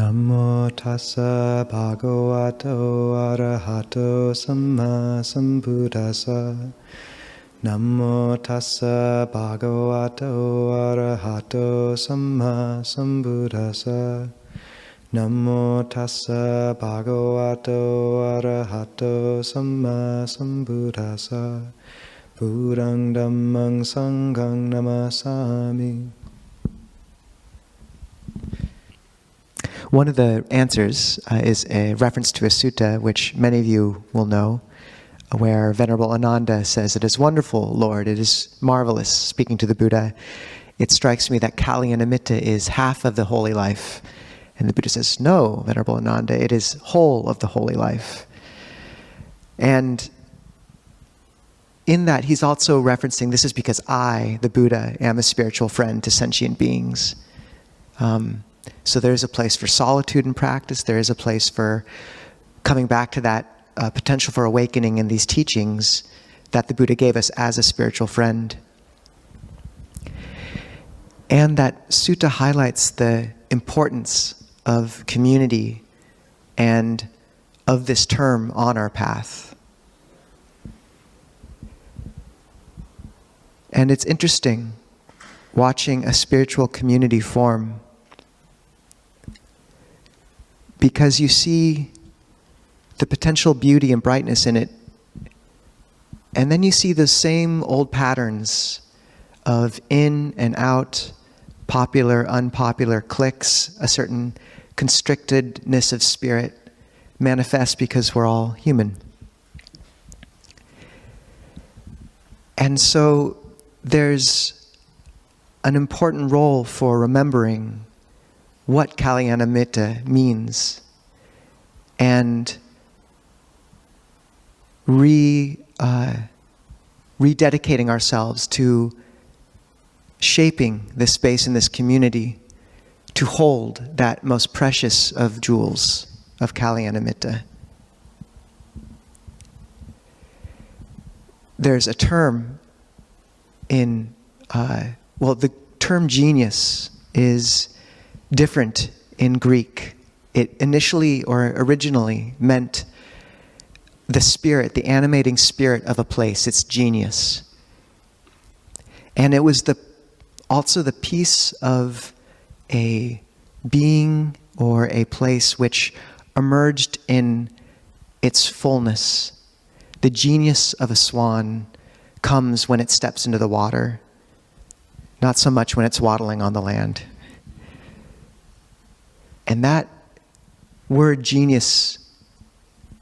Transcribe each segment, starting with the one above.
Namo tassa bhagavato arahato samma sambuddhassa. Namo tassa bhagavato arahato samma sambuddhassa. Namo tassa bhagavato arahato samma sambuddhassa. Buddhang dhammang sanghang namasami. One of the answers is a reference to a sutta which many of you will know, where Venerable Ananda says, "It is wonderful, Lord, it is marvelous," speaking to the Buddha. "It strikes me that Kalyanamitta is half of the holy life." And the Buddha says, "No, Venerable Ananda, it is whole of the holy life." And in that, he's also referencing, this is because I, the Buddha, am a spiritual friend to sentient beings. So there is a place for solitude in practice. There is a place for coming back to that potential for awakening in these teachings that the Buddha gave us as a spiritual friend. And that sutta highlights the importance of community and of this term on our path. And it's interesting watching a spiritual community form, because you see the potential beauty and brightness in it, and then you see the same old patterns of in and out, popular, unpopular cliques, a certain constrictedness of spirit manifest because we're all human. And so there's an important role for remembering what Kalyanamitta means and rededicating ourselves to shaping this space in this community to hold that most precious of jewels of Kalyanamitta. There's a term in, the term genius is different in Greek. It initially or originally meant the spirit, the animating spirit of a place, its genius. And it was also the piece of a being or a place which emerged in its fullness. The genius of a swan comes when it steps into the water, not so much when it's waddling on the land. And that word genius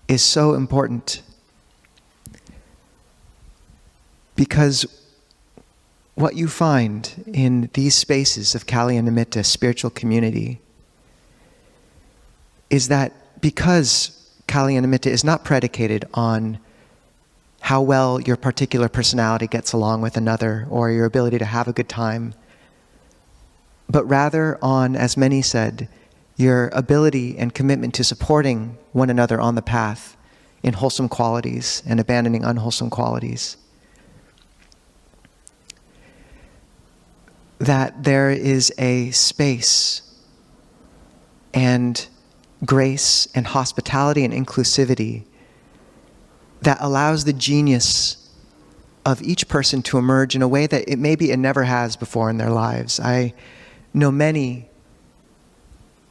is so important, because what you find in these spaces of Kalyanamitta, spiritual community, is that because Kalyanamitta is not predicated on how well your particular personality gets along with another or your ability to have a good time, but rather on, as many said, your ability and commitment to supporting one another on the path in wholesome qualities and abandoning unwholesome qualities. That there is a space and grace and hospitality and inclusivity that allows the genius of each person to emerge in a way that it never has before in their lives. I know many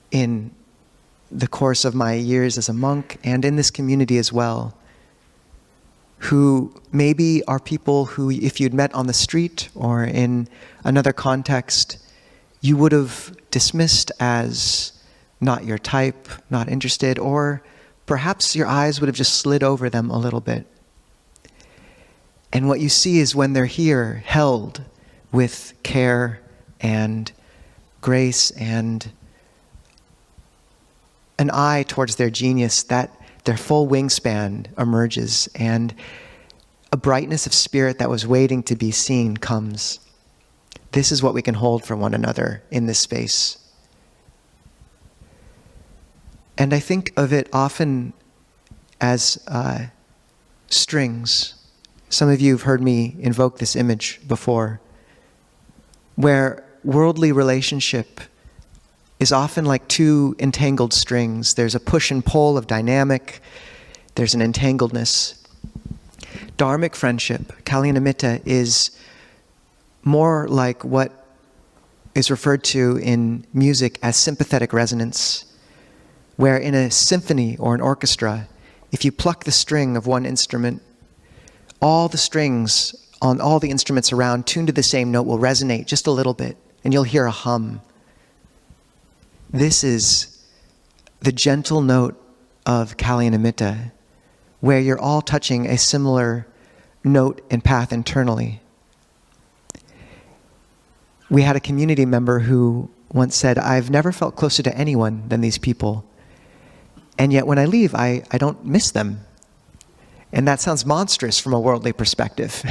in the course of my years as a monk and in this community as well, who maybe are people who, if you'd met on the street or in another context, you would have dismissed as not your type, not interested, or perhaps your eyes would have just slid over them a little bit. And what you see is when they're here, held with care and grace and an eye towards their genius, that their full wingspan emerges and a brightness of spirit that was waiting to be seen comes. This is what we can hold for one another in this space. And I think of it often as strings. Some of you have heard me invoke this image before, where worldly relationship is often like two entangled strings. There's a push and pull of dynamic. There's an entangledness. Dharmic friendship, Kalyanamitta, is more like what is referred to in music as sympathetic resonance, where in a symphony or an orchestra, if you pluck the string of one instrument, all the strings on all the instruments around tuned to the same note will resonate just a little bit, and you'll hear a hum. This is the gentle note of Kalyanamitta, where you're all touching a similar note and path internally. We had a community member who once said, "I've never felt closer to anyone than these people. And yet when I leave, I don't miss them." And that sounds monstrous from a worldly perspective.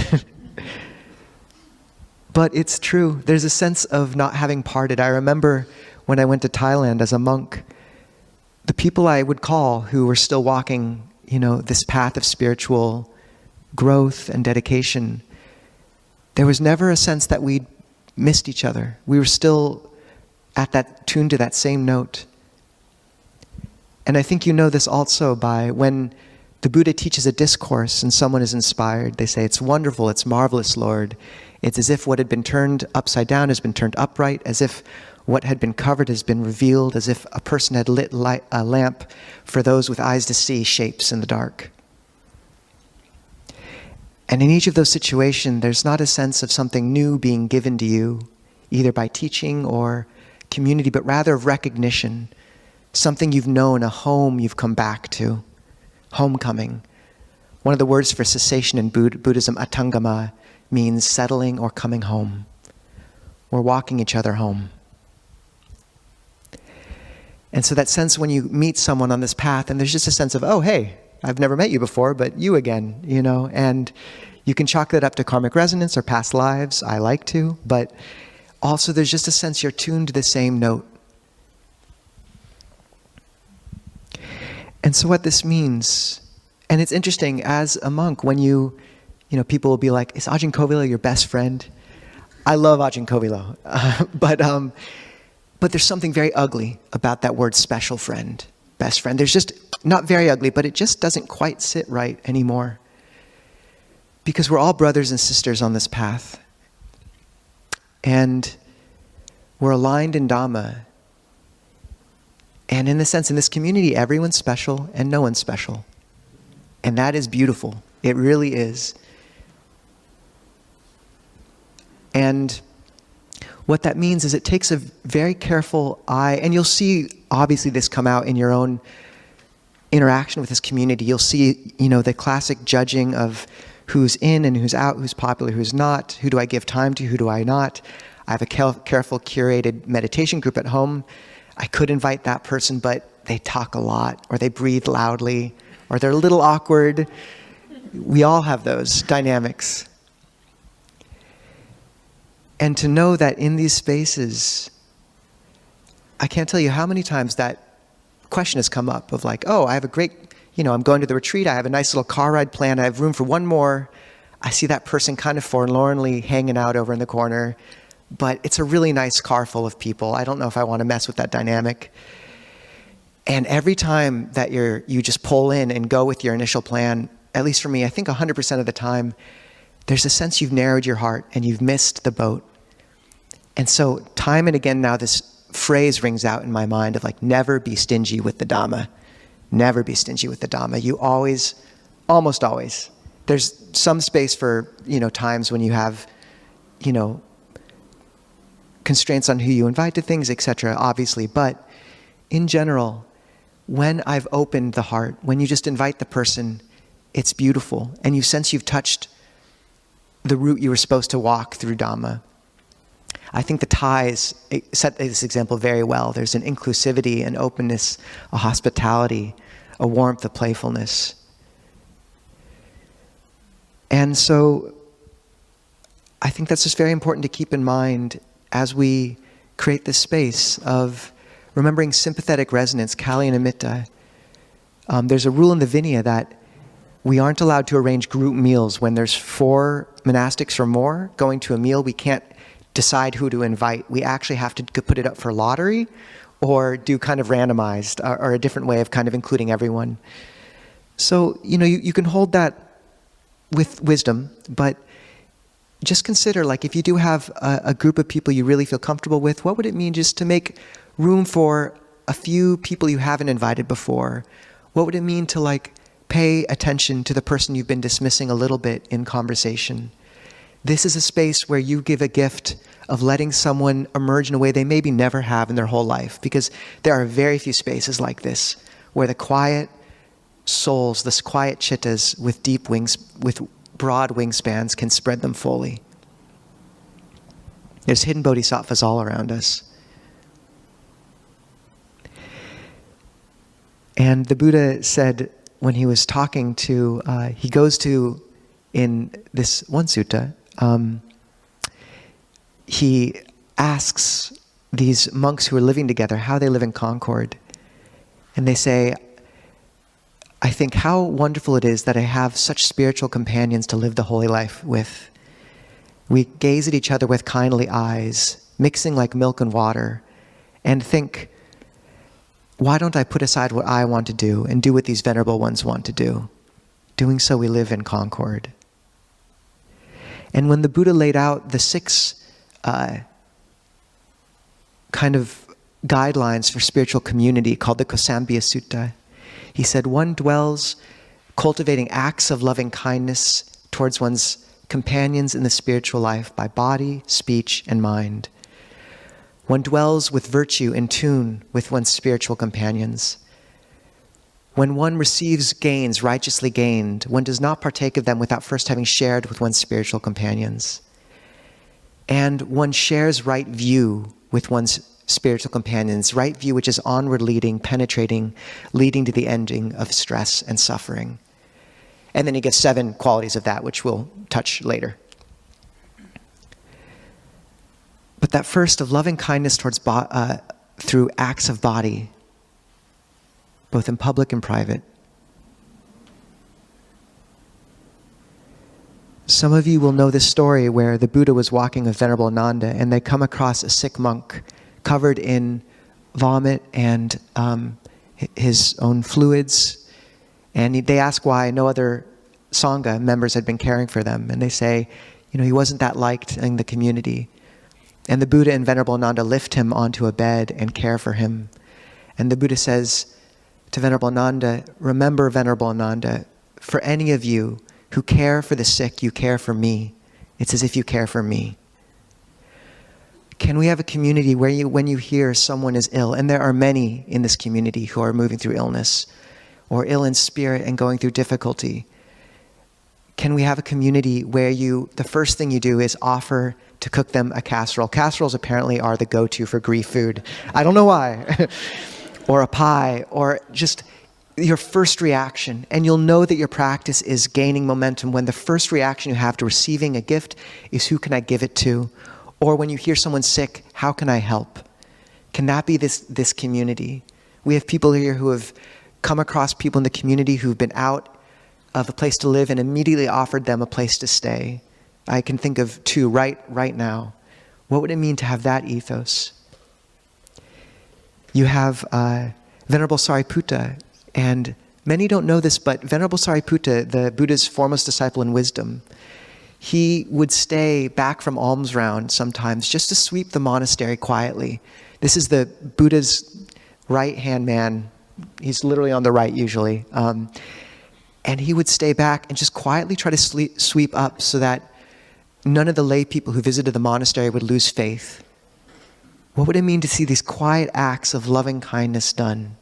But it's true. There's a sense of not having parted. I remember when I went to Thailand as a monk, the people I would call who were still walking, this path of spiritual growth and dedication, there was never a sense that we'd missed each other. We were still tuned to that same note. And I think you know this also by when the Buddha teaches a discourse and someone is inspired, they say, "It's wonderful, it's marvelous, Lord. It's as if what had been turned upside down has been turned upright, as if what had been covered has been revealed, as if a person had lit a lamp for those with eyes to see shapes in the dark." And in each of those situations, there's not a sense of something new being given to you, either by teaching or community, but rather of recognition, something you've known, a home you've come back to, homecoming. One of the words for cessation in Buddhism, atangama, means settling or coming home. We're walking each other home. And so that sense when you meet someone on this path, and there's just a sense of, oh, hey, I've never met you before, but you again, and you can chalk that up to karmic resonance or past lives. I like to, but also there's just a sense you're tuned to the same note. And so what this means, and it's interesting as a monk, when people will be like, "Is Ajahn Kovilo your best friend?" I love Ajahn Kovilo, but there's something very ugly about that word special friend, best friend. There's just, not very ugly, but it just doesn't quite sit right anymore. Because we're all brothers and sisters on this path. And we're aligned in Dhamma. And in the sense, in this community, everyone's special and no one's special. And that is beautiful. It really is. And what that means is it takes a very careful eye, and you'll see obviously this come out in your own interaction with this community. You'll see, the classic judging of who's in and who's out, who's popular, who's not, who do I give time to, who do I not. I have a careful curated meditation group at home. I could invite that person, but they talk a lot, or they breathe loudly, or they're a little awkward. We all have those dynamics. And to know that in these spaces, I can't tell you how many times that question has come up of like, oh, I have a great, I'm going to the retreat, I have a nice little car ride planned, I have room for one more. I see that person kind of forlornly hanging out over in the corner, but it's a really nice car full of people. I don't know if I want to mess with that dynamic. And every time that you just pull in and go with your initial plan, at least for me, I think 100% of the time, there's a sense you've narrowed your heart and you've missed the boat. And so time and again now this phrase rings out in my mind of like, never be stingy with the Dhamma. Never be stingy with the Dhamma. You always, almost always, there's some space for, times when you have, constraints on who you invite to things, etc., obviously. But in general, when I've opened the heart, when you just invite the person, it's beautiful. And you sense you've touched the route you were supposed to walk through Dhamma. I think the Thais set this example very well. There's an inclusivity, an openness, a hospitality, a warmth, a playfulness. And so I think that's just very important to keep in mind as we create this space of remembering sympathetic resonance, Kalyanamitta. There's a rule in the Vinaya that we aren't allowed to arrange group meals. When there's 4 monastics or more going to a meal, we can't decide who to invite. We actually have to put it up for lottery, or do kind of randomized, or a different way of kind of including everyone. So, you can hold that with wisdom, but just consider, like, if you do have a group of people you really feel comfortable with, what would it mean just to make room for a few people you haven't invited before? What would it mean to, like, pay attention to the person you've been dismissing a little bit in conversation? This is a space where you give a gift of letting someone emerge in a way they maybe never have in their whole life, because there are very few spaces like this where the quiet souls, the quiet chittas with deep wings, with broad wingspans, can spread them fully. There's hidden bodhisattvas all around us. And the Buddha said, when he was talking to, he goes to, in this one sutta, he asks these monks who are living together how they live in concord. And they say, I think how wonderful it is that I have such spiritual companions to live the holy life with. We gaze at each other with kindly eyes, mixing like milk and water, and think, why don't I put aside what I want to do and do what these venerable ones want to do? Doing so, we live in concord. And when the Buddha laid out the 6 kind of guidelines for spiritual community called the Kosambhya Sutta, he said, one dwells cultivating acts of loving kindness towards one's companions in the spiritual life by body, speech, and mind. One dwells with virtue in tune with one's spiritual companions. When one receives gains righteously gained, one does not partake of them without first having shared with one's spiritual companions. And one shares right view with one's spiritual companions, right view which is onward leading, penetrating, leading to the ending of stress and suffering. And then he gives 7 qualities of that, which we'll touch later. But that first of loving kindness towards through acts of body, both in public and private. Some of you will know this story where the Buddha was walking with Venerable Ananda, and they come across a sick monk covered in vomit and his own fluids. And they ask why no other Sangha members had been caring for them. And they say, he wasn't that liked in the community. And the Buddha and Venerable Ananda lift him onto a bed and care for him. And the Buddha says to Venerable Ananda, remember, Venerable Ananda, for any of you who care for the sick, you care for me. It's as if you care for me. Can we have a community where when you hear someone is ill, and there are many in this community who are moving through illness, or ill in spirit and going through difficulty, can we have a community where the first thing you do is offer to cook them a casserole? Casseroles apparently are the go-to for grief food. I don't know why. Or a pie, or just your first reaction. And you'll know that your practice is gaining momentum when the first reaction you have to receiving a gift is, who can I give it to? Or when you hear someone sick, how can I help? Can that be this community? We have people here who have come across people in the community who've been out of a place to live and immediately offered them a place to stay. I can think of 2 right now. What would it mean to have that ethos? You have Venerable Sariputta, and many don't know this, but Venerable Sariputta, the Buddha's foremost disciple in wisdom, he would stay back from alms round sometimes just to sweep the monastery quietly. This is the Buddha's right-hand man. He's literally on the right usually. And he would stay back and just quietly try to sweep up so that none of the lay people who visited the monastery would lose faith. What would it mean to see these quiet acts of loving kindness done?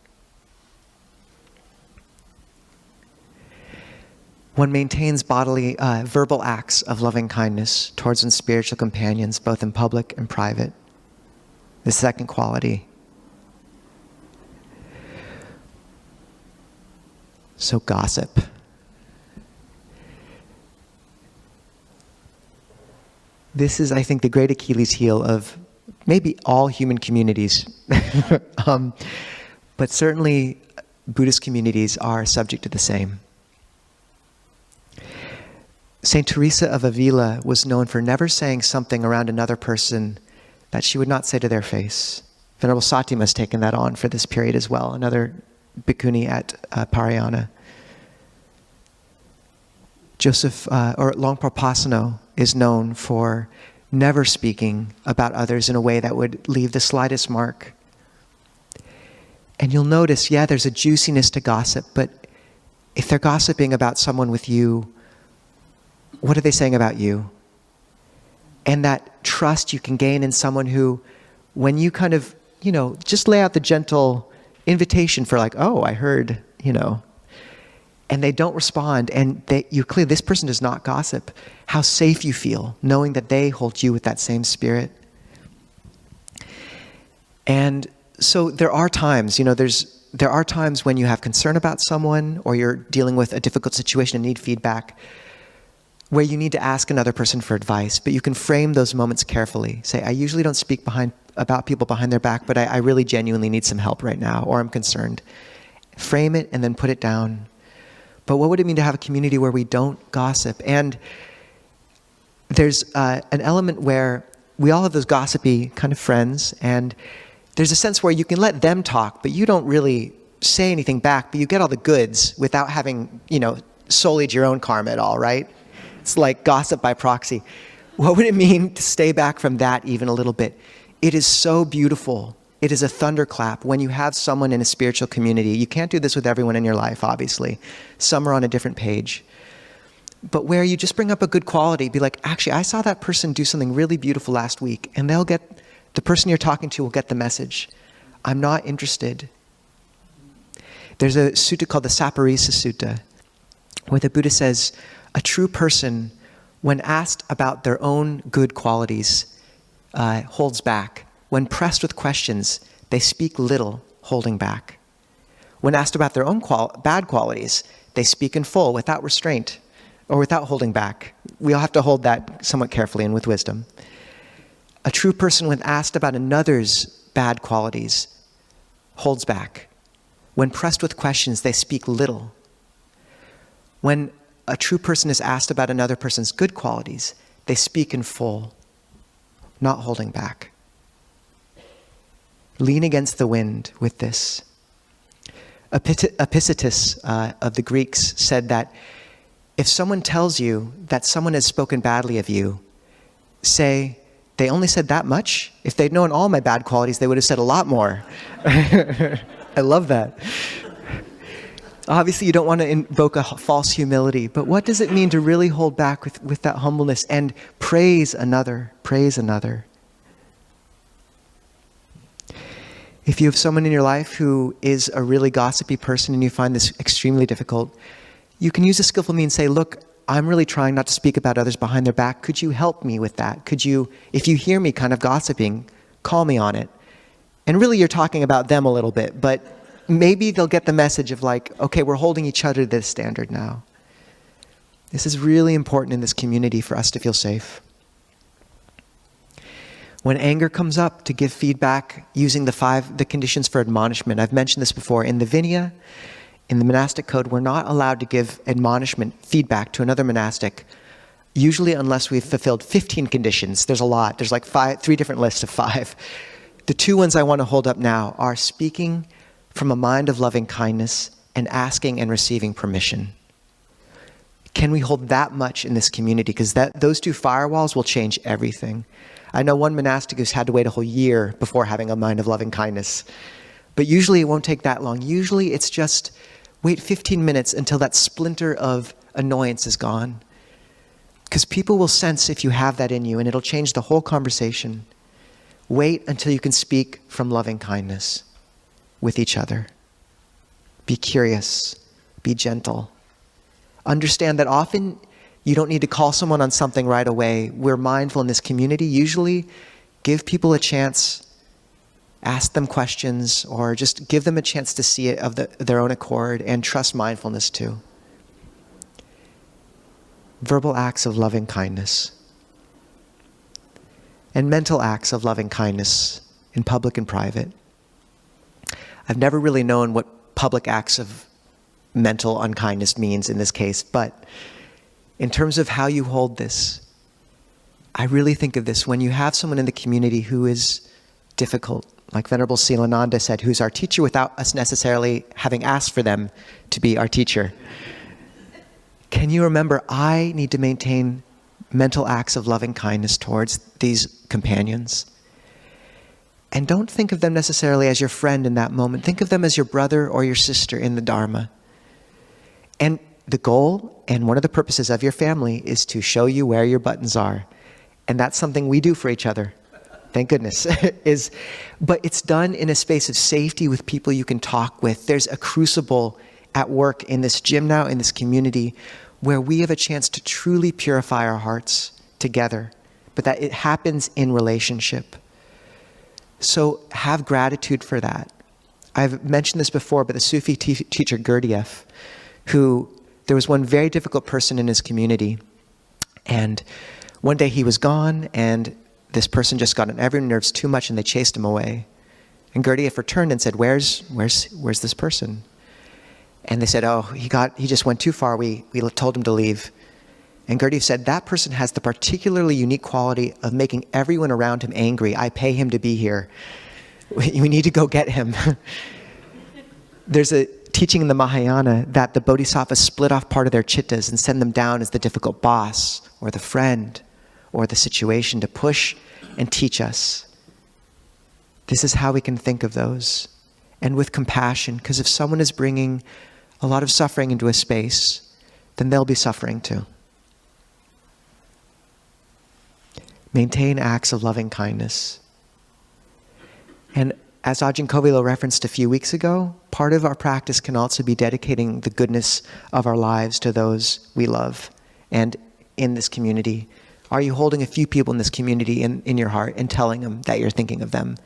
One maintains verbal acts of loving kindness towards one's spiritual companions, both in public and private. The second quality. So gossip. This is, I think, the great Achilles heel of maybe all human communities. But certainly Buddhist communities are subject to the same. Saint Teresa of Avila was known for never saying something around another person that she would not say to their face. Venerable Satima has taken that on for this period as well, another bhikkhuni at Parayana. Joseph, or Longpa Pasano, is known for never speaking about others in a way that would leave the slightest mark. And you'll notice, yeah, there's a juiciness to gossip, but if they're gossiping about someone with you, what are they saying about you? And that trust you can gain in someone who, when you kind of, just lay out the gentle invitation for like, oh, I heard, and they don't respond, and you clearly, this person does not gossip, how safe you feel knowing that they hold you with that same spirit. And so there are times, there are times when you have concern about someone or you're dealing with a difficult situation and need feedback where you need to ask another person for advice, but you can frame those moments carefully. Say, I usually don't speak about people behind their back, but I really genuinely need some help right now, or I'm concerned. Frame it and then put it down. But what would it mean to have a community where we don't gossip? And there's an element where we all have those gossipy kind of friends, and there's a sense where you can let them talk, but you don't really say anything back, but you get all the goods without having, sullied your own karma at all, right? It's like gossip by proxy. What would it mean to stay back from that even a little bit? It is so beautiful. It is a thunderclap when you have someone in a spiritual community. You can't do this with everyone in your life, obviously. Some are on a different page. But where you just bring up a good quality, be like, actually, I saw that person do something really beautiful last week, and the person you're talking to will get the message. I'm not interested. There's a sutta called the Saparisa Sutta, where the Buddha says, a true person, when asked about their own good qualities, holds back. When pressed with questions, they speak little, holding back. When asked about their own bad qualities, they speak in full, without restraint, or without holding back. We all have to hold that somewhat carefully and with wisdom. A true person, when asked about another's bad qualities, holds back. When pressed with questions, they speak little. When a true person is asked about another person's good qualities, they speak in full, not holding back. Lean against the wind with this. Epictetus of the Greeks said that if someone tells you that someone has spoken badly of you, say, they only said that much? If they'd known all my bad qualities, they would have said a lot more. I love that. Obviously, you don't want to invoke a false humility, but what does it mean to really hold back with that humbleness and praise another? Praise another. If you have someone in your life who is a really gossipy person and you find this extremely difficult, you can use a skillful means, say, look, I'm really trying not to speak about others behind their back. Could you help me with that? Could you, if you hear me kind of gossiping, call me on it? And really you're talking about them a little bit, but maybe they'll get the message of like, okay, we're holding each other to this standard now. This is really important in this community for us to feel safe. When anger comes up, to give feedback using the conditions for admonishment. I've mentioned this before. In the Vinaya, in the monastic code, we're not allowed to give admonishment, feedback to another monastic, usually unless we've fulfilled 15 conditions. There's a lot. There's like 3 different lists of 5. The 2 ones I want to hold up now are speaking from a mind of loving kindness and asking and receiving permission. Can we hold that much in this community? Because those 2 firewalls will change everything. I know one monastic who's had to wait a whole year before having a mind of loving kindness. But usually it won't take that long. Usually it's just wait 15 minutes until that splinter of annoyance is gone. Because people will sense if you have that in you, and it'll change the whole conversation. Wait until you can speak from loving kindness with each other. Be curious. Be gentle. Understand that often you don't need to call someone on something right away. We're mindful in this community. Usually give people a chance, ask them questions, or just give them a chance to see it of their own accord, and trust mindfulness too. Verbal acts of loving kindness. And mental acts of loving kindness in public and private. I've never really known what public acts of mental unkindness means in this case, but in terms of how you hold this, I really think of this when you have someone in the community who is difficult. Like Venerable Silananda said, who's our teacher without us necessarily having asked for them to be our teacher. Can you remember, I need to maintain mental acts of loving kindness towards these companions? And don't think of them necessarily as your friend in that moment. Think of them as your brother or your sister in the Dharma. And the goal and one of the purposes of your family is to show you where your buttons are. And that's something we do for each other. Thank goodness. But it's done in a space of safety with people you can talk with. There's a crucible at work in this gym now, in this community, where we have a chance to truly purify our hearts together, but that it happens in relationship. So have gratitude for that. I've mentioned this before, but the Sufi teacher Gurdjieff, who, there was one very difficult person in his community, and one day he was gone, and this person just got on everyone's nerves too much, and they chased him away. And Gurdjieff returned and said, where's this person? And they said, oh, he just went too far. We told him to leave. And Gurdjieff said, that person has the particularly unique quality of making everyone around him angry. I pay him to be here. We need to go get him. There's a teaching in the Mahayana that the bodhisattvas split off part of their chittas and send them down as the difficult boss or the friend or the situation to push and teach us. This is how we can think of those. And with compassion, because if someone is bringing a lot of suffering into a space, then they'll be suffering too. Maintain acts of loving kindness. And as Ajahn Kovilo referenced a few weeks ago, part of our practice can also be dedicating the goodness of our lives to those we love and in this community. Are you holding a few people in this community in your heart and telling them that you're thinking of them?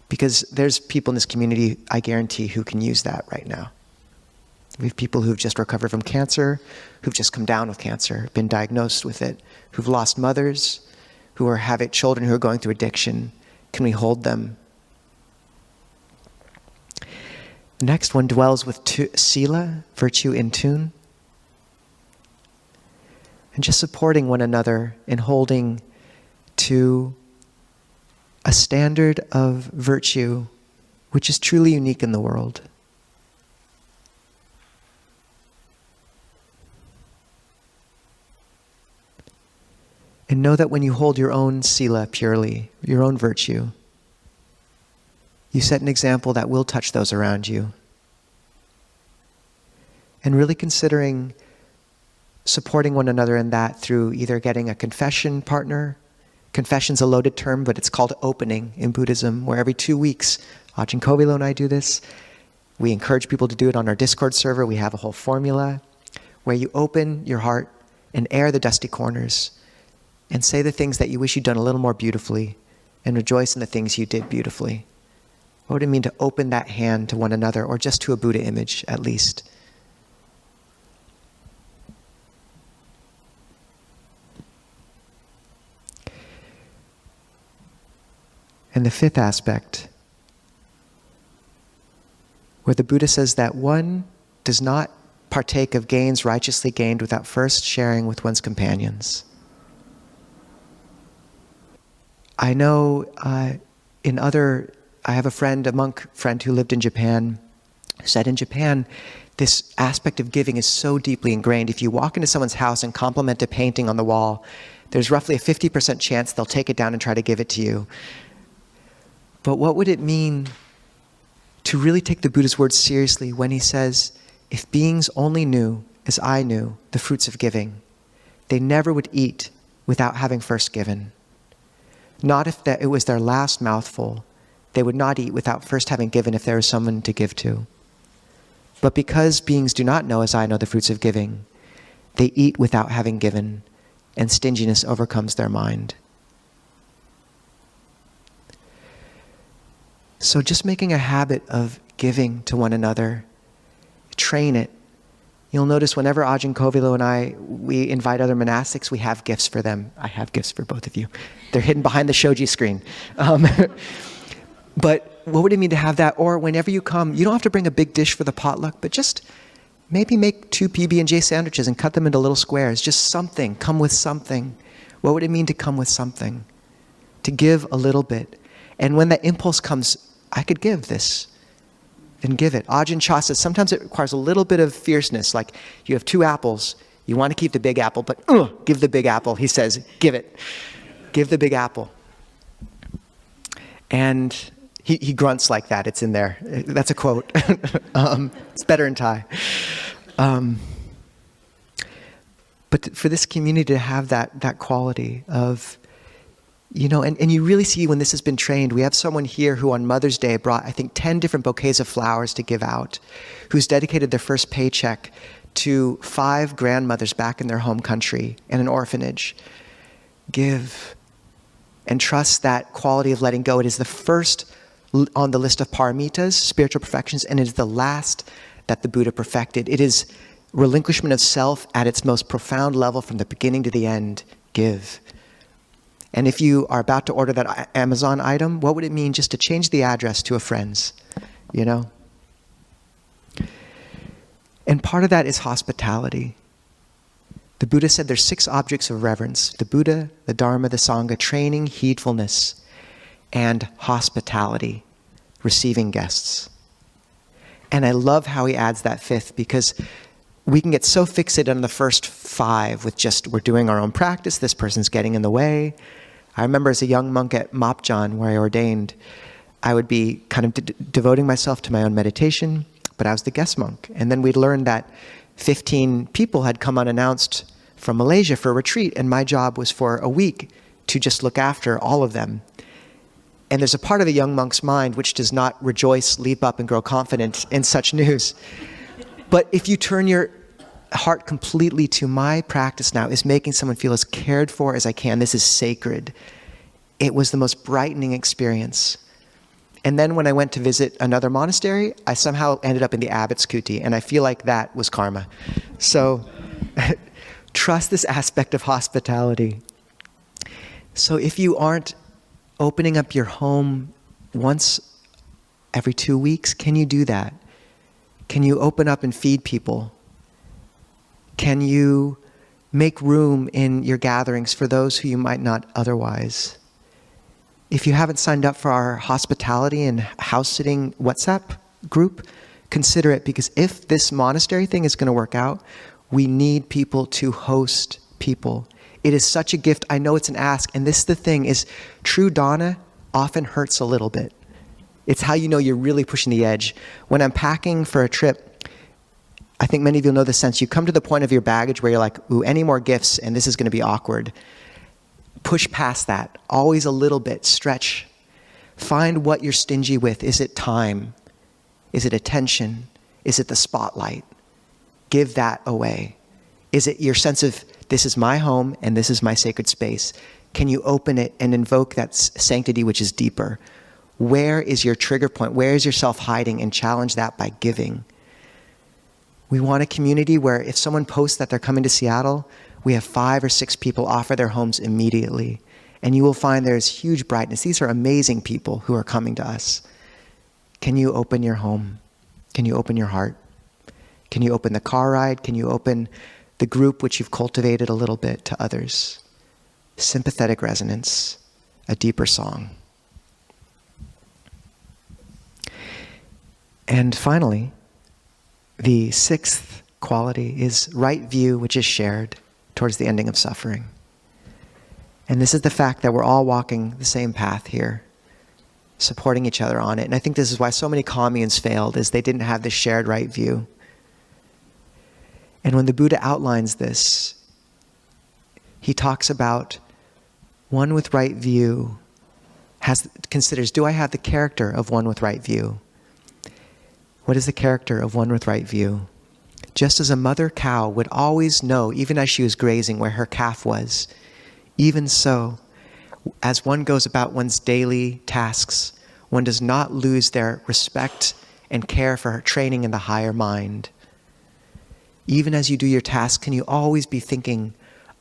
Because there's people in this community, I guarantee, who can use that right now. We have people who've just recovered from cancer, who've just come down with cancer, been diagnosed with it, who've lost mothers, who have children who are going through addiction. Can we hold them? Next one dwells with sila, virtue in tune. And just supporting one another in holding to a standard of virtue which is truly unique in the world. And know that when you hold your own sila purely, your own virtue, you set an example that will touch those around you. And really considering supporting one another in that through either getting a confession partner. Confession's a loaded term, but it's called opening in Buddhism, where every 2 weeks, Ajahn Kovilo and I do this. We encourage people to do it on our Discord server. We have a whole formula where you open your heart and air the dusty corners and say the things that you wish you'd done a little more beautifully and rejoice in the things you did beautifully. What would it mean to open that hand to one another, or just to a Buddha image at least? And the fifth aspect, where the Buddha says that one does not partake of gains righteously gained without first sharing with one's companions. I know I have a monk friend who lived in Japan, who said in Japan, this aspect of giving is so deeply ingrained. If you walk into someone's house and compliment a painting on the wall, there's roughly a 50% chance they'll take it down and try to give it to you. But what would it mean to really take the Buddha's words seriously when he says, if beings only knew, as I knew, the fruits of giving, they never would eat without having first given. Not if it was their last mouthful, they would not eat without first having given if there was someone to give to. But because beings do not know, as I know, the fruits of giving, they eat without having given, and stinginess overcomes their mind. So just making a habit of giving to one another, train it. You'll notice whenever Ajahn Kovilo and we invite other monastics, we have gifts for them. I have gifts for both of you. They're hidden behind the shoji screen. But what would it mean to have that? Or whenever you come, you don't have to bring a big dish for the potluck, but just maybe make 2 PB&J sandwiches and cut them into little squares. Just something. Come with something. What would it mean to come with something? To give a little bit. And when that impulse comes, I could give this, then give it. Ajahn Chah says sometimes it requires a little bit of fierceness, like you have 2 apples, you want to keep the big apple, but give the big apple. He says, give it. Give the big apple. And he grunts like that. It's in there. That's a quote. It's better in Thai. But for this community to have that quality of, and you really see when this has been trained, we have someone here who on Mother's Day brought, I think, 10 different bouquets of flowers to give out, who's dedicated their first paycheck to 5 grandmothers back in their home country and an orphanage. Give and trust that quality of letting go. It is the first on the list of paramitas, spiritual perfections, and it is the last that the Buddha perfected. It is relinquishment of self at its most profound level from the beginning to the end. Give. And if you are about to order that Amazon item, what would it mean just to change the address to a friend's, And part of that is hospitality. The Buddha said there's 6 objects of reverence: the Buddha, the Dharma, the Sangha, training, heedfulness, and hospitality, receiving guests. And I love how he adds that 5th, because we can get so fixated on the first 5 with just, we're doing our own practice, this person's getting in the way. I remember as a young monk at Mopjan, where I ordained, I would be kind of devoting myself to my own meditation, but I was the guest monk. And then we'd learned that 15 people had come unannounced from Malaysia for a retreat, and my job was for a week to just look after all of them. And there's a part of the young monk's mind which does not rejoice, leap up, and grow confident in such news. But if you turn your heart completely to, my practice now is making someone feel as cared for as I can, this is sacred, it was the most brightening experience. And then when I went to visit another monastery, I somehow ended up in the abbot's kuti, and I feel like that was karma. So trust this aspect of hospitality. So if you aren't opening up your home once every 2 weeks, can you do that? Can you open up and feed people? Can you make room in your gatherings for those who you might not otherwise? If you haven't signed up for our hospitality and house sitting WhatsApp group, consider it, because if this monastery thing is going to work out, we need people to host people. It is such a gift. I know it's an ask, and this is the thing, is true dana often hurts a little bit. It's how you know you're really pushing the edge. When I'm packing for a trip, I think many of you know the sense, you come to the point of your baggage where you're like, ooh, any more gifts and this is going to be awkward. Push past that, always a little bit, stretch. Find what you're stingy with. Is it time? Is it attention? Is it the spotlight? Give that away. Is it your sense of, this is my home and this is my sacred space? Can you open it and invoke that sanctity which is deeper? Where is your trigger point? Where is yourself hiding? And challenge that by giving. We want a community where if someone posts that they're coming to Seattle, we have 5 or 6 people offer their homes immediately. And you will find there's huge brightness. These are amazing people who are coming to us. Can you open your home? Can you open your heart? Can you open the car ride? Can you open the group which you've cultivated a little bit to others? Sympathetic resonance, a deeper song. And finally, the 6th quality is right view, which is shared towards the ending of suffering. And this is the fact that we're all walking the same path here, supporting each other on it. And I think this is why so many communes failed, is they didn't have this shared right view. And when the Buddha outlines this, he talks about one with right view considers, do I have the character of one with right view? What is the character of one with right view? Just as a mother cow would always know, even as she was grazing, where her calf was, even so, as one goes about one's daily tasks, one does not lose their respect and care for her training in the higher mind. Even as you do your tasks, can you always be thinking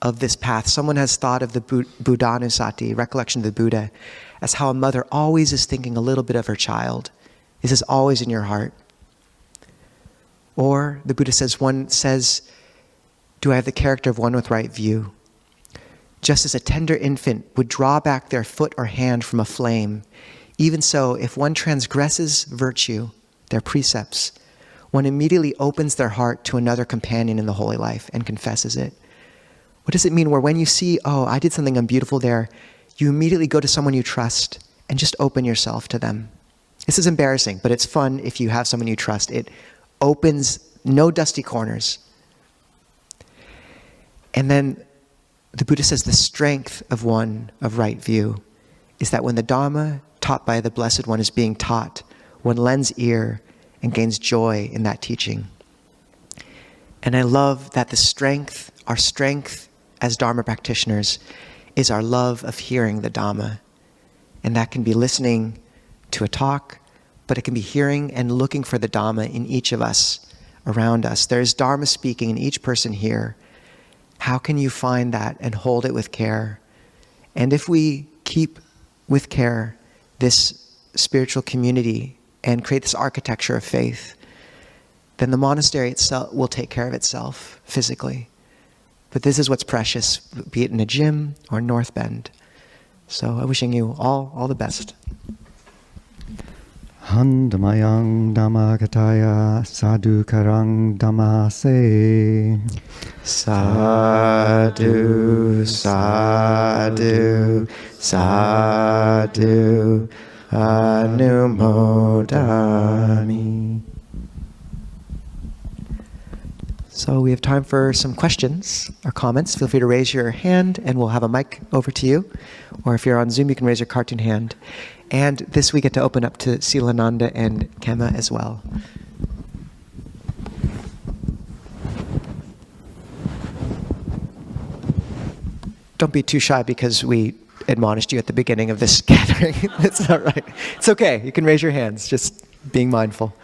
of this path? Someone has thought of the Buddhanusati, recollection of the Buddha, as how a mother always is thinking a little bit of her child. This is always in your heart. Or the Buddha says, one says, do I have the character of one with right view? Just as a tender infant would draw back their foot or hand from a flame, Even so, if one transgresses virtue, their precepts, one immediately opens their heart to another companion in the holy life and confesses it. What does it mean where when you see, oh, I did something unbeautiful there, you immediately go to someone you trust and just open yourself to them? This is embarrassing, but it's fun if you have someone you trust. It opens no dusty corners. And then the Buddha says the strength of one of right view is that when the Dharma taught by the Blessed One is being taught, one lends ear and gains joy in that teaching. And I love that our strength as Dharma practitioners is our love of hearing the Dhamma. And that can be listening to a talk, but it can be hearing and looking for the Dhamma in each of us, around us. There's Dharma speaking in each person here. How can you find that and hold it with care? And if we keep with care this spiritual community and create this architecture of faith, then the monastery itself will take care of itself physically. But this is what's precious, be it in a gym or North Bend. So I'm wishing you all the best. Handamayang Dhammakataya Sadhu Karang Dhammase. Sadhu, sadhu, sadhu, anumodami. So we have time for some questions or comments. Feel free to raise your hand and we'll have a mic over to you. Or if you're on Zoom, you can raise your cartoon hand. And this we get to open up to Silananda and Kema as well. Don't be too shy because we admonished you at the beginning of this gathering. That's not right. It's okay. You can raise your hands, just being mindful.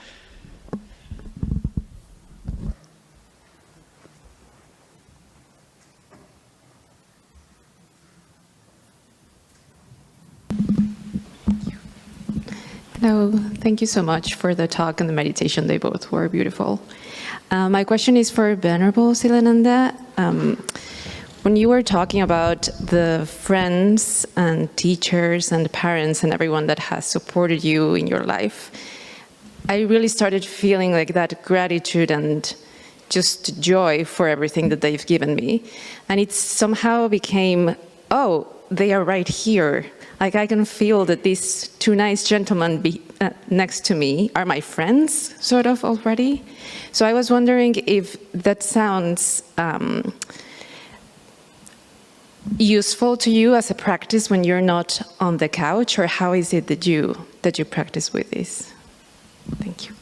Hello, thank you so much for the talk and the meditation. They both were beautiful. My question is for Venerable Silananda. When you were talking about the friends and teachers and parents and everyone that has supported you in your life, I really started feeling like that gratitude and just joy for everything that they've given me. And it somehow became, oh, they are right here. Like I can feel that these two nice gentlemen next to me are my friends, sort of already. So I was wondering if that sounds useful to you as a practice when you're not on the couch, or how is it that you practice with this? Thank you.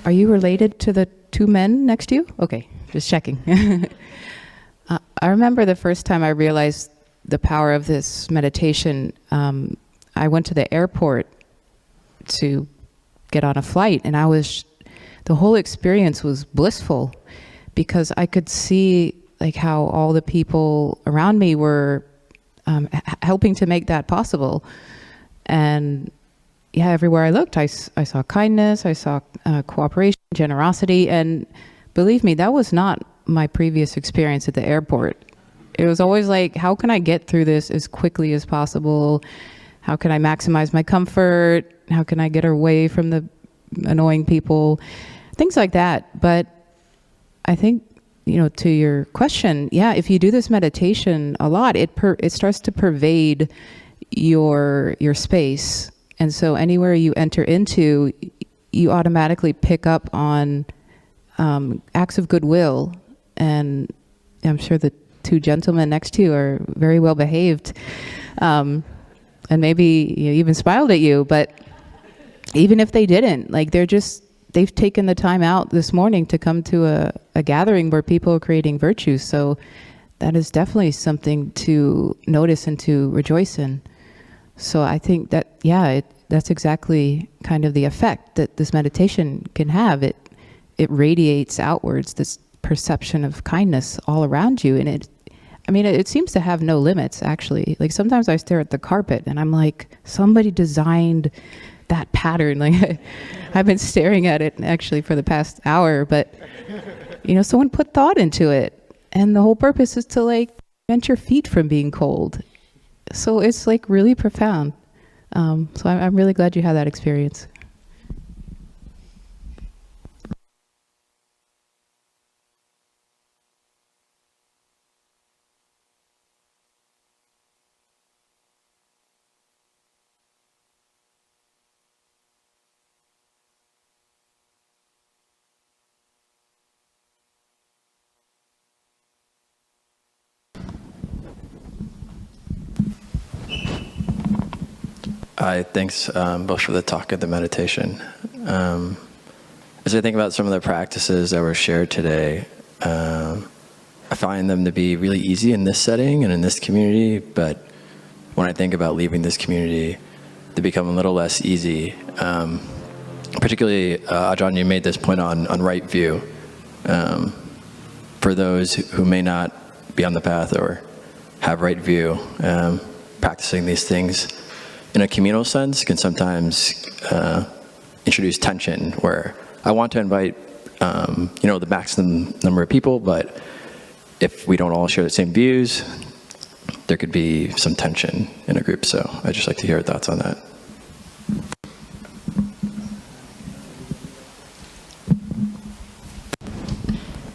Are you related to the two men next to you? Okay, just checking. I remember the first time I realized the power of this meditation. I went to the airport to get on a flight, and the whole experience was blissful because I could see like how all the people around me were helping to make that possible. And yeah, everywhere I looked, I saw kindness, I saw cooperation, generosity, and believe me, that was not my previous experience at the airport. It was always like, how can I get through this as quickly as possible? How can I maximize my comfort? How can I get away from the annoying people? Things like that. But I think, to your question, yeah, if you do this meditation a lot, it starts to pervade your space. And so anywhere you enter into, you automatically pick up on acts of goodwill. And I'm sure the two gentlemen next to you are very well behaved, and maybe even smiled at you. But even if they didn't, like they've taken the time out this morning to come to a gathering where people are creating virtues. So that is definitely something to notice and to rejoice in. So I think that, that's exactly kind of the effect that this meditation can have. It radiates outwards, this perception of kindness all around you. And it seems to have no limits, actually. Like sometimes I stare at the carpet and I'm like, somebody designed that pattern. Like I've been staring at it actually for the past hour, but someone put thought into it. And the whole purpose is to like prevent your feet from being cold. So it's like really profound. So I'm really glad you had that experience. Hi, thanks both for the talk and the meditation. As I think about some of the practices that were shared today, I find them to be really easy in this setting and in this community, but when I think about leaving this community, they become a little less easy. Particularly, Ajahn, you made this point on right view. For those who may not be on the path or have right view, practicing these things in a communal sense can sometimes introduce tension, where I want to invite the maximum number of people, but if we don't all share the same views, there could be some tension in a group. So I'd just like to hear your thoughts on that.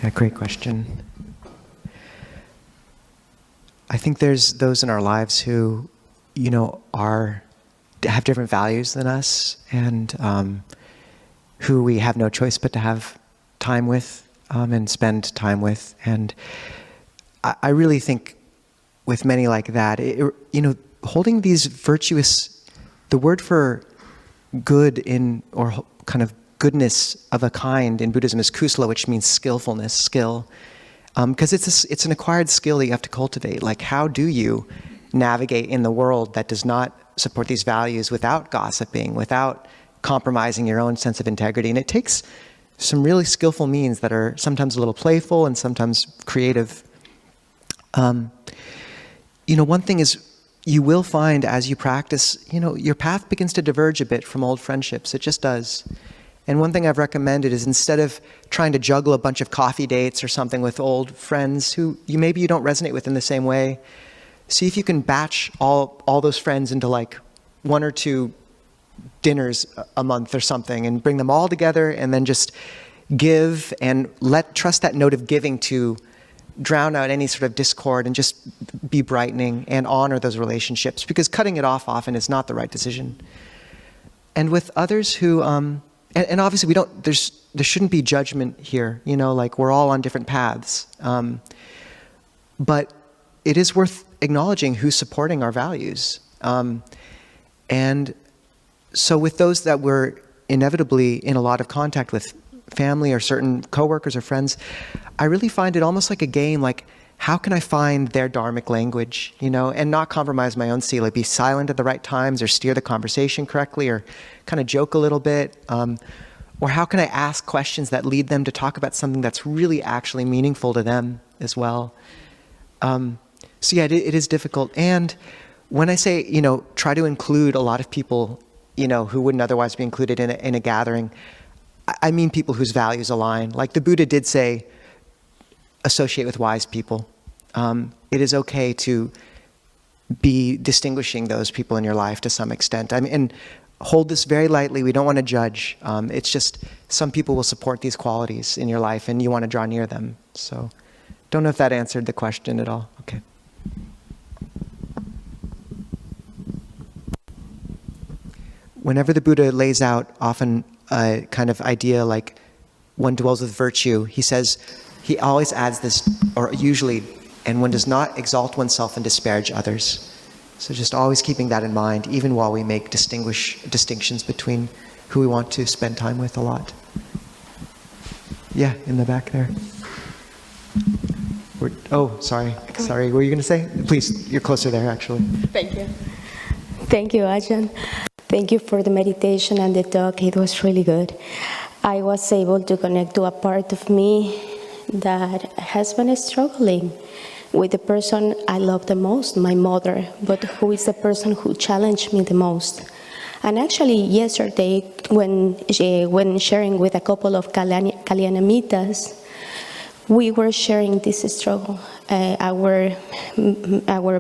Yeah, great question. I think there's those in our lives who, have different values than us, and who we have no choice but to have time with and spend time with. And I really think with many like that, holding these virtuous, the word for good or kind of goodness of a kind in Buddhism is kusala, which means skillfulness, skill. Because it's an acquired skill that you have to cultivate. Like, how do you navigate in the world that does not support these values without gossiping, without compromising your own sense of integrity? And it takes some really skillful means that are sometimes a little playful and sometimes creative. One thing is, you will find as you practice, your path begins to diverge a bit from old friendships. It just does. And one thing I've recommended is, instead of trying to juggle a bunch of coffee dates or something with old friends who maybe you don't resonate with in the same way, see if you can batch all those friends into like 1 or 2 dinners a month or something, and bring them all together, and then just give and trust that note of giving to drown out any sort of discord and just be brightening and honor those relationships, because cutting it off often is not the right decision. And with others who, and obviously there shouldn't be judgment here, like we're all on different paths. But it is worth acknowledging who's supporting our values. And so with those that we're inevitably in a lot of contact with, family or certain coworkers or friends, I really find it almost like a game, like, how can I find their dharmic language, and not compromise my own sila, be silent at the right times, or steer the conversation correctly, or kind of joke a little bit, or how can I ask questions that lead them to talk about something that's really actually meaningful to them as well. So yeah, it is difficult. And when I say, try to include a lot of people, who wouldn't otherwise be included in a gathering, I mean people whose values align. Like the Buddha did say, associate with wise people. It is okay to be distinguishing those people in your life to some extent. And hold this very lightly. We don't want to judge. It's just some people will support these qualities in your life, and you want to draw near them. So don't know if that answered the question at all. Okay. Whenever the Buddha lays out often a kind of idea like one dwells with virtue, he always adds this, or usually, and one does not exalt oneself and disparage others. So just always keeping that in mind, even while we make distinctions between who we want to spend time with a lot. Yeah, in the back there. Sorry, what were you going to say? Please, you're closer there, actually. Thank you. Thank you, Ajahn. Thank you for the meditation and the talk. It was really good. I was able to connect to a part of me that has been struggling with the person I love the most, my mother, but who is the person who challenged me the most. And actually, yesterday, when sharing with a couple of Kalyanamitas, we were sharing this struggle. our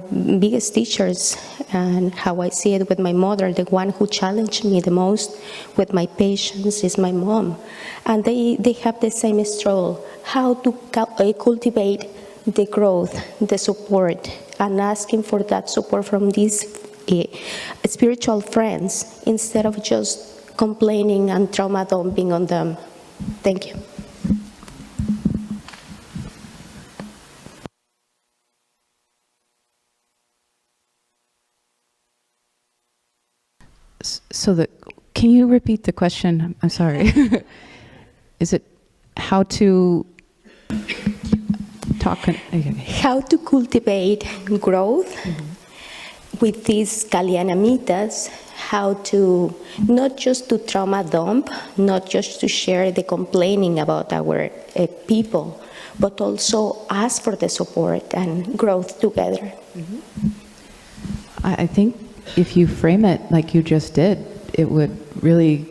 biggest teachers, and how I see it with my mother, the one who challenged me the most with my patience is my mom. And they have the same struggle, how to cultivate the growth, the support, and asking for that support from these spiritual friends instead of just complaining and trauma dumping on them. Thank you. So can you repeat the question? I'm sorry. Is it how to talk? Okay. How to cultivate growth with these Kalyana how to, not just to trauma dump, not just to share the complaining about our people, but also ask for the support and growth together. I think if you frame it like you just did, it would really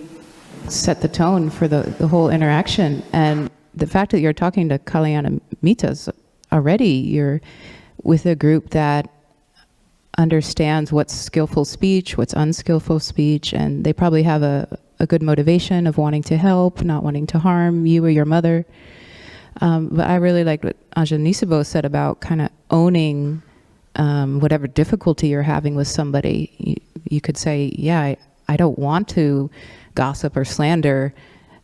set the tone for the whole interaction. And the fact that you're talking to Kalyana Mitas already, you're with a group that understands what's skillful speech, what's unskillful speech, and they probably have a good motivation of wanting to help, not wanting to harm you or your mother. But I really liked what Ajahn Nisabho said about kind of owning whatever difficulty you're having with somebody. You could say, yeah, I don't want to gossip or slander,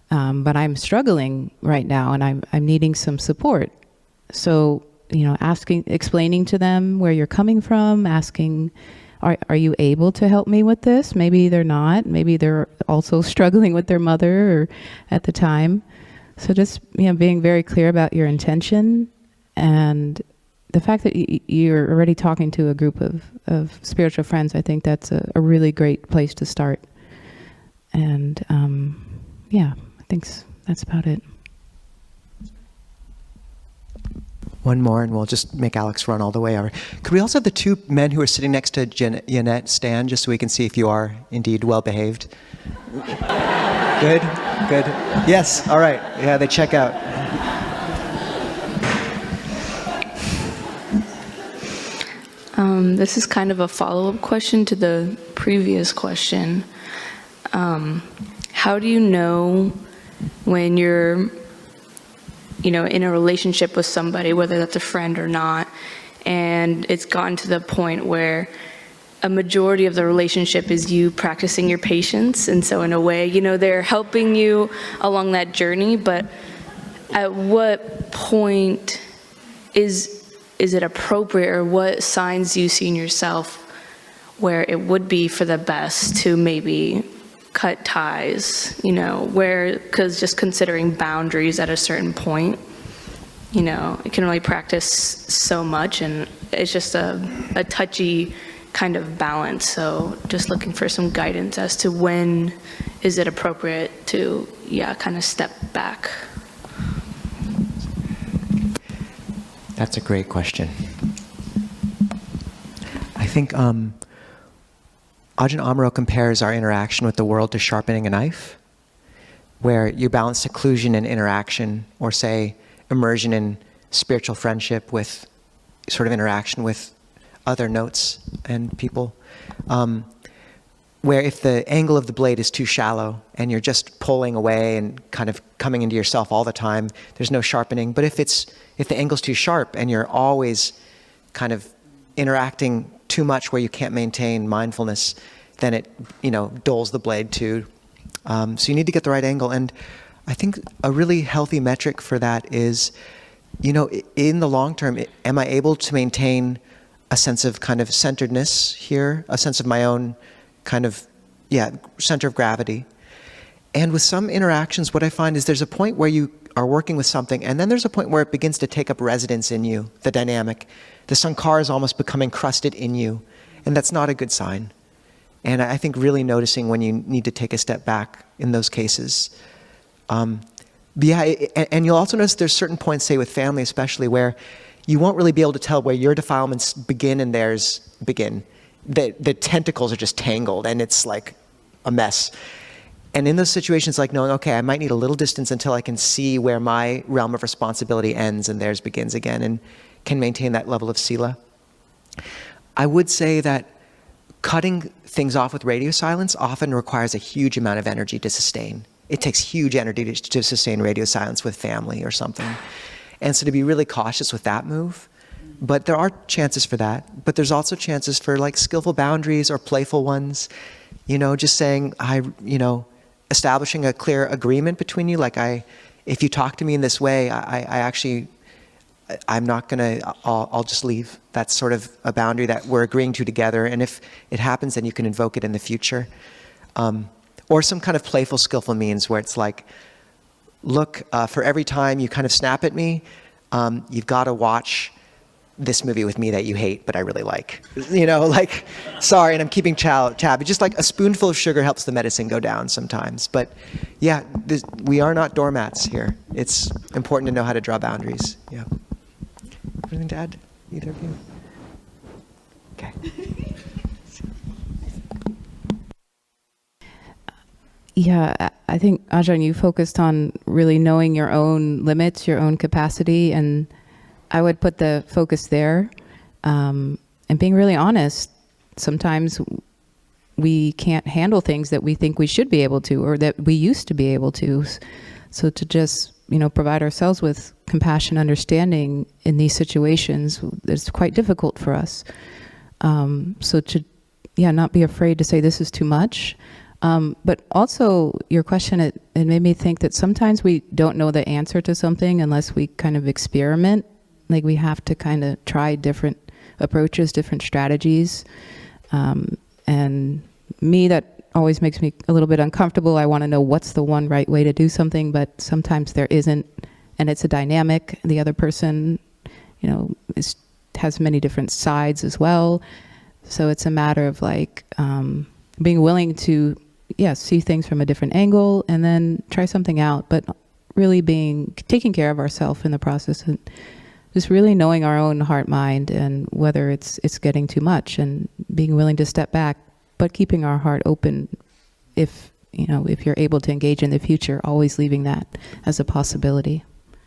but I'm struggling right now and I'm needing some support. So, explaining to them where you're coming from, asking, are you able to help me with this? Maybe they're not. Maybe they're also struggling with their mother or at the time. So just, being very clear about your intention, and the fact that you're already talking to a group of spiritual friends, I think that's a really great place to start. And I think that's about it. One more, and we'll just make Alex run all the way over. Could we also have the two men who are sitting next to Jeanette stand, just so we can see if you are indeed well behaved? Good. Yes, all right. Yeah, they check out. This is kind of a follow-up question to the previous question. How do you know when you're in a relationship with somebody, whether that's a friend or not, and it's gotten to the point where a majority of the relationship is you practicing your patience, and so in a way, they're helping you along that journey, but at what point is it appropriate, or what signs do you see in yourself where it would be for the best to maybe cut ties, because just considering boundaries at a certain point, it can only practice so much, and it's just a touchy kind of balance. So just looking for some guidance as to when is it appropriate to, kind of step back. That's a great question. I think Ajahn Amaro compares our interaction with the world to sharpening a knife, where you balance seclusion and interaction, or say immersion in spiritual friendship with sort of interaction with other notes and people. Where if the angle of the blade is too shallow and you're just pulling away and kind of coming into yourself all the time, there's no sharpening. But if the angle's too sharp and you're always kind of interacting too much where you can't maintain mindfulness, then it, dulls the blade too. So you need to get the right angle. And I think a really healthy metric for that is, in the long term, am I able to maintain a sense of kind of centeredness here, a sense of my own kind of, center of gravity. And with some interactions, what I find is there's a point where you are working with something, and then there's a point where it begins to take up residence in you, the dynamic. The sankhara is almost becoming crusted in you, and that's not a good sign. And I think really noticing when you need to take a step back in those cases. And you'll also notice there's certain points, say with family especially, where you won't really be able to tell where your defilements begin and theirs begin. The tentacles are just tangled, and it's like a mess. And in those situations, like knowing, okay, I might need a little distance until I can see where my realm of responsibility ends and theirs begins again. And can maintain that level of sila. I would say that cutting things off with radio silence often requires a huge amount of energy to sustain. It takes huge energy to sustain radio silence with family or something. And so to be really cautious with that move. But there are chances for that. But there's also chances for like skillful boundaries or playful ones. Just saying, establishing a clear agreement between you. Like if you talk to me in this way, I'm not gonna, I'll just leave. That's sort of a boundary that we're agreeing to together. And if it happens, then you can invoke it in the future. Or some kind of playful, skillful means where it's like, look, for every time you kind of snap at me, you've got to watch this movie with me that you hate, but I really like. Sorry, and I'm keeping tab. Just like a spoonful of sugar helps the medicine go down sometimes. But yeah, we are not doormats here. It's important to know how to draw boundaries. Yeah. Anything to add, either of you? Okay. Yeah, I think, Ajahn, you focused on really knowing your own limits, your own capacity, and I would put the focus there, and being really honest. Sometimes we can't handle things that we think we should be able to, or that we used to be able to. So to just, provide ourselves with compassion, understanding in these situations, it's quite difficult for us. So to, not be afraid to say this is too much. But also your question, it made me think that sometimes we don't know the answer to something unless we kind of experiment. Like we have to kind of try different approaches, different strategies. And me, that always makes me a little bit uncomfortable. I want to know what's the one right way to do something, but sometimes there isn't. And it's a dynamic. The other person, has many different sides as well. So it's a matter of like being willing to, see things from a different angle and then try something out, but really taking care of ourselves in the process and just really knowing our own heart, mind, and whether it's getting too much, and being willing to step back, but keeping our heart open if you're able to engage in the future, always leaving that as a possibility.